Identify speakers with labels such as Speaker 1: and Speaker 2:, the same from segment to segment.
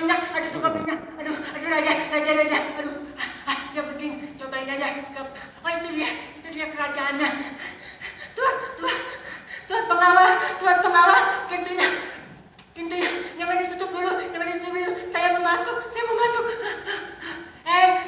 Speaker 1: minyak, aduh, raja, aduh, yang penting cobain aja. Oh itu dia kerajaannya. Tuan pengawal, pintunya, jangan ditutup dulu, saya mau masuk.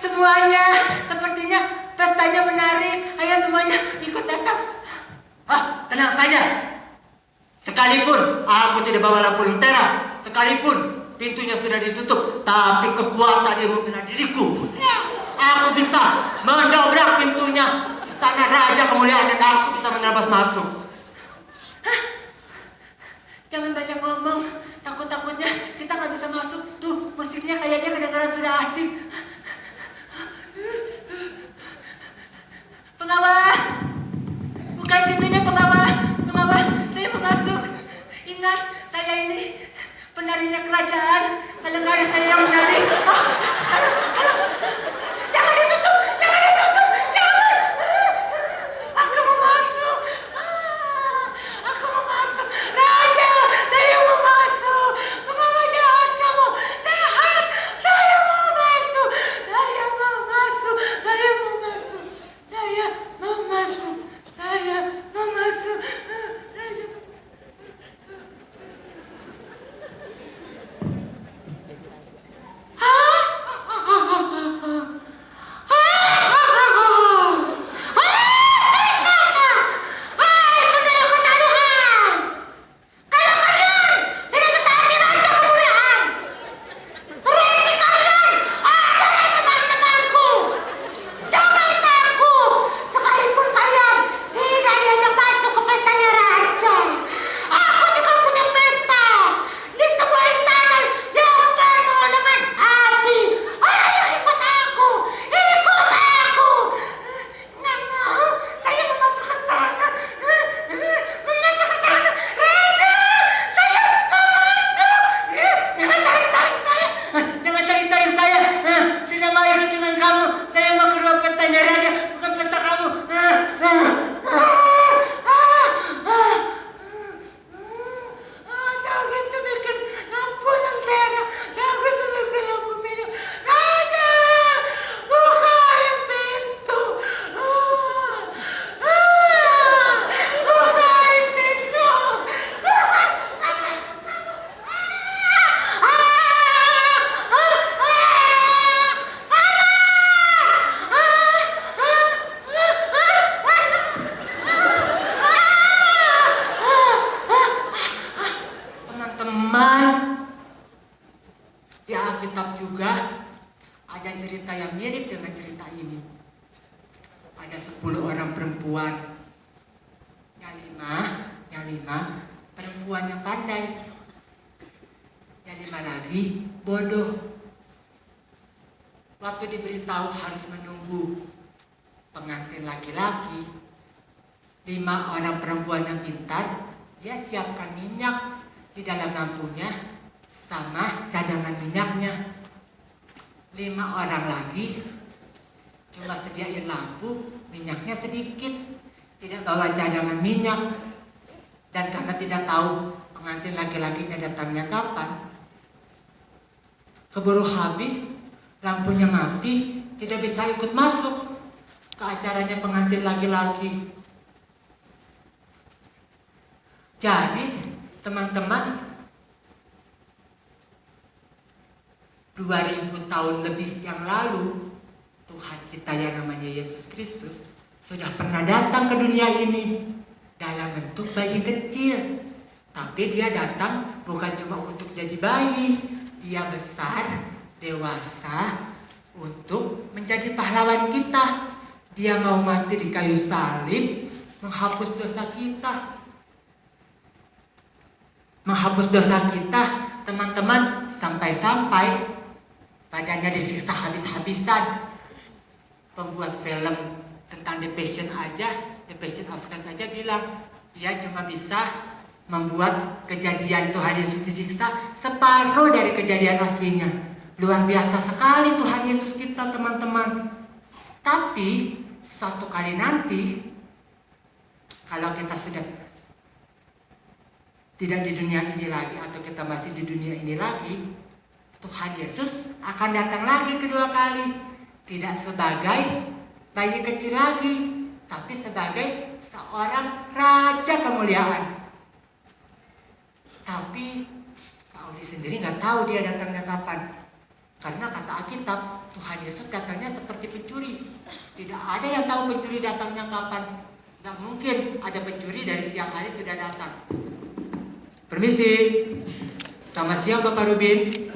Speaker 1: Semuanya, sepertinya pestanya menarik, ayo semuanya ikut datang.
Speaker 2: Tenang saja. Sekalipun aku tidak bawa lampu lentera, sekalipun pintunya sudah ditutup, tapi kekuatan yang membela diriku, aku bisa mendobrak pintunya istana raja kemuliaan dan aku bisa menerobos masuk.
Speaker 1: Jangan banyak ngomong, takutnya kita nggak bisa masuk. Tuh musiknya kayaknya kedengaran sudah asik. Pengawal, bukain pintunya pengawal, saya mau masuk. Ingat, saya ini penarinya kerajaan. Kalau nggak ada saya yang menari. Jangan ditutup. Aku mau masuk. Raja, saya mau masuk. Pengawal jahat kamu, jahat. Saya mau masuk. Raja. perempuan yang pandai. Yang lima lagi bodoh. Waktu diberitahu harus menunggu pengantin laki-laki, 5 orang perempuan yang pintar, dia siapkan minyak di dalam lampunya sama cadangan minyaknya. 5 orang lagi cuma sediain lampu, minyaknya sedikit, tidak bawa cadangan minyak. Dan karena tidak tahu pengantin laki-lakinya datangnya kapan, keburu habis, lampunya mati, tidak bisa ikut masuk ke acaranya pengantin laki-laki. Jadi teman-teman, 2000 tahun lebih yang lalu, Tuhan kita yang namanya Yesus Kristus sudah pernah datang ke dunia ini dalam bentuk bayi kecil. Tapi dia datang bukan cuma untuk jadi bayi, dia besar, dewasa untuk menjadi pahlawan kita. Dia mau mati di kayu salib, menghapus dosa kita. Menghapus dosa kita, teman-teman, sampai-sampai badannya disiksa habis-habisan. Pembuat film tentang The Passion of Christ aja bilang dia cuma bisa membuat kejadian Tuhan Yesus disiksa separuh dari kejadian aslinya. Luar biasa sekali Tuhan Yesus kita, teman-teman. Tapi suatu kali nanti, kalau kita sudah tidak di dunia ini lagi, atau kita masih di dunia ini lagi, Tuhan Yesus akan datang lagi kedua kali. Tidak sebagai bayi kecil lagi, tapi sebagai seorang raja kemuliaan. Tapi Kak Audi sendiri nggak tahu dia datangnya kapan. Karena kata Alkitab, Tuhan Yesus datangnya seperti pencuri. Tidak ada yang tahu pencuri datangnya kapan. Tidak mungkin ada pencuri dari siang hari sudah datang. Permisi. Selamat siang Bapak Rubin.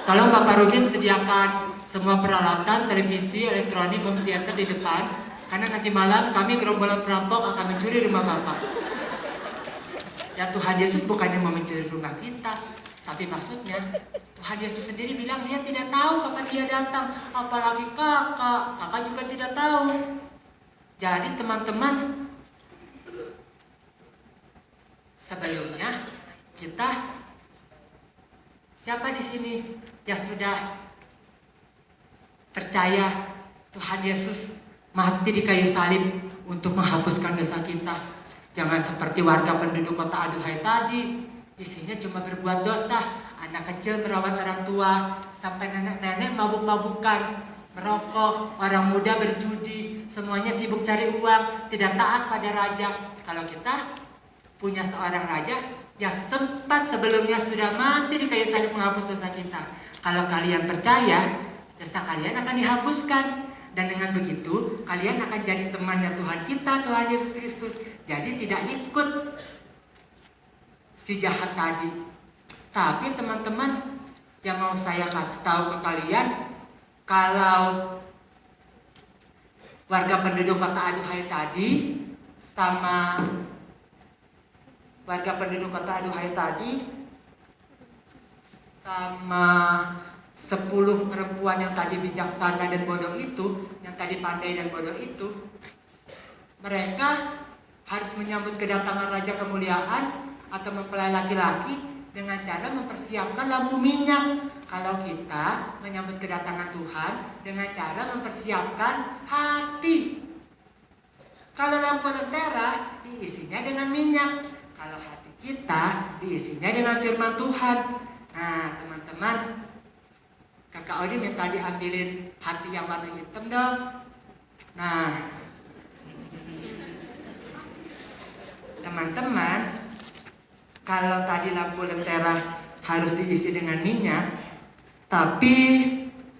Speaker 1: Tolong Bapak Rubin sediakan semua peralatan televisi, elektronik, home theater di depan. Karena nanti malam kami gerombolan perampok akan mencuri rumah Bapak. Ya Tuhan Yesus bukannya mau mencuri rumah kita, tapi maksudnya Tuhan Yesus sendiri bilang dia tidak tahu kapan dia datang. Apalagi kakak juga tidak tahu. Jadi teman-teman, sebelumnya kita siapa di sini yang sudah percaya Tuhan Yesus mati di kayu salib untuk menghapuskan dosa kita? Jangan seperti warga penduduk kota Aduhai tadi, isinya cuma berbuat dosa. Anak kecil merawat orang tua, sampai nenek-nenek mabuk-mabukan, merokok, orang muda berjudi, semuanya sibuk cari uang, tidak taat pada raja. Kalau kita punya seorang raja yang sempat sebelumnya sudah mati di kayu salib menghapus dosa kita. Kalau kalian percaya, dosa kalian akan dihapuskan. Dan dengan begitu, kalian akan jadi temannya Tuhan kita, Tuhan Yesus Kristus. Jadi tidak ikut si jahat tadi. Tapi teman-teman, yang mau saya kasih tahu ke kalian, kalau warga penduduk kota Aduhai tadi sama warga penduduk kota Aduhai tadi sama 10 perempuan yang tadi bijaksana dan bodoh itu, yang tadi pandai dan bodoh itu, mereka harus menyambut kedatangan Raja Kemuliaan atau mempelai laki-laki dengan cara mempersiapkan lampu minyak. Kalau kita menyambut kedatangan Tuhan dengan cara mempersiapkan hati. Kalau lampu lentera diisinya dengan minyak. Kalau hati kita diisinya dengan firman Tuhan. Nah teman-teman, Kakak Odi minta diambilin hati yang warna hitam dong. Nah, teman-teman, kalau tadi lampu lentera harus diisi dengan minyak, tapi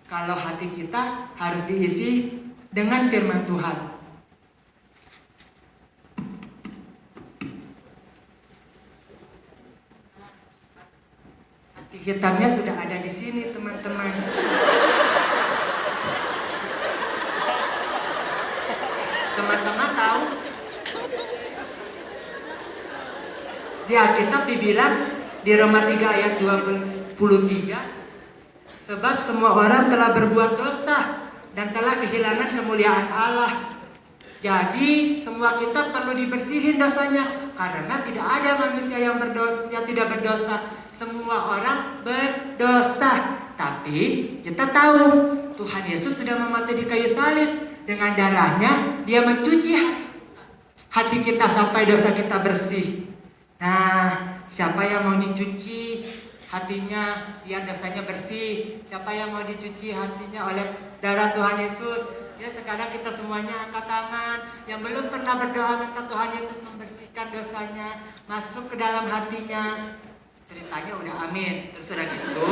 Speaker 1: kalau hati kita harus diisi dengan firman Tuhan. Hati hitamnya sudah ada di sini, teman-teman. Teman-teman tahu? Di Alkitab dibilang di Roma 3 ayat 23, sebab semua orang telah berbuat dosa dan telah kehilangan kemuliaan Allah. Jadi semua kita perlu dibersihin dosanya, karena tidak ada manusia yang tidak berdosa. Semua orang berdosa. Tapi kita tahu Tuhan Yesus sudah mati di kayu salib. Dengan darahnya dia mencuci hati kita sampai dosa kita bersih. Nah, siapa yang mau dicuci hatinya biar dosanya bersih? Siapa yang mau dicuci hatinya oleh darah Tuhan Yesus? Ya sekarang kita semuanya angkat tangan. Yang belum pernah berdoa minta Tuhan Yesus membersihkan dosanya, masuk ke dalam hatinya. Ceritanya udah amin. Terus udah gitu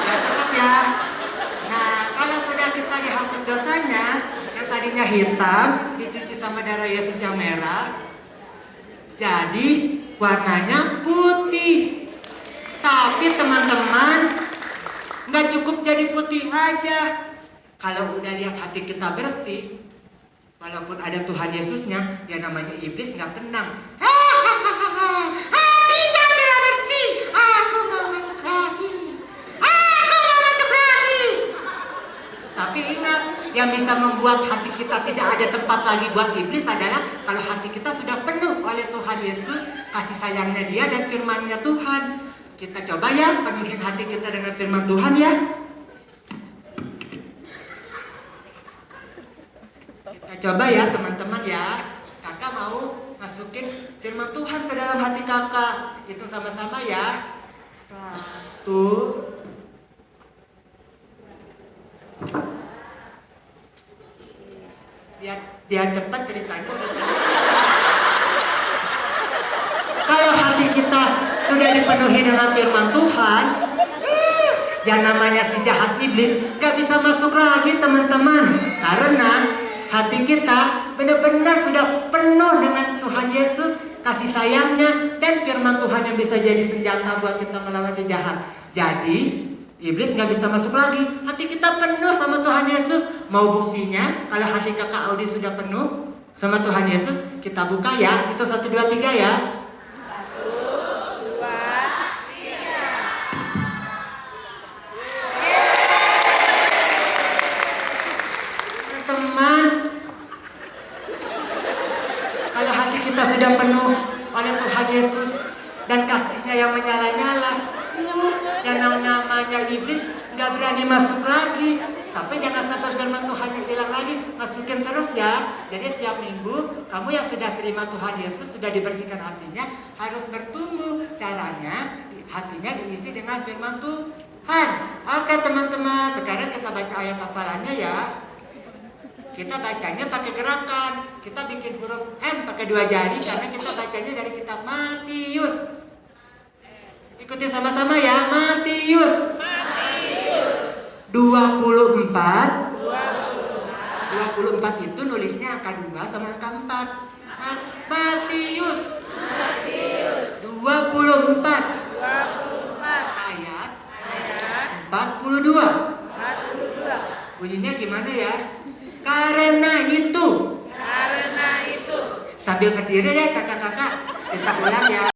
Speaker 1: ya cepet ya. Nah kalau sudah kita dihapus dosanya, yang tadinya hitam dicuci sama darah Yesus yang merah, jadi warnanya putih. Tapi teman-teman, nggak cukup jadi putih aja. Kalau udah lihat hati kita bersih, walaupun ada Tuhan Yesusnya, ya namanya iblis nggak tenang. Hatinya sudah bersih, aku mau masuk lagi. Aku mau masuk lagi. Tapi ingat, yang bisa membuat hati kita tidak ada tempat lagi buat iblis adalah kalau hati kita sudah penuh oleh Tuhan Yesus, kasih sayangnya Dia dan firman-Nya Tuhan. Kita coba ya penuhin hati kita dengan firman Tuhan ya. Kita coba ya teman-teman ya. Kakak mau masukin firman Tuhan ke dalam hati kakak. Hitung sama-sama ya. 1, biar cepat ceritanya udah selesai. Kalau hati kita sudah dipenuhi dengan firman Tuhan, yang namanya si jahat iblis gak bisa masuk lagi teman-teman. Karena hati kita benar-benar sudah penuh dengan Tuhan Yesus, kasih sayangnya, dan firman Tuhan yang bisa jadi senjata buat kita melawan si jahat. Jadi iblis gak bisa masuk lagi. Hati kita penuh sama Tuhan Yesus. Mau buktinya kalau hati kakak Audi sudah penuh sama Tuhan Yesus, kita buka ya. Itu 1, 2, 3 ya. Kalau hati kita sudah penuh oleh Tuhan Yesus dan kasih-Nya yang menyala-nyala, yang namanya iblis nggak berani masuk lagi. Tapi jangan sampai firman Tuhan yang bilang lagi, masukin terus ya. Jadi tiap minggu kamu yang sudah terima Tuhan Yesus, sudah dibersihkan hatinya, harus bertumbuh. Caranya hatinya diisi dengan firman Tuhan. Oke teman-teman, sekarang kita baca ayat hafalannya ya. Kita bacanya pakai gerakan. Kita bikin huruf M pakai 2 jari karena kita bacanya dari kitab Matius. Ikuti sama-sama ya. Matius 24 itu nulisnya angka 2 sama angka 4. Matius 24 ayat 42. Bunyinya gimana ya? Karena itu. Sambil berdiri ya kakak-kakak, kita ulang ya.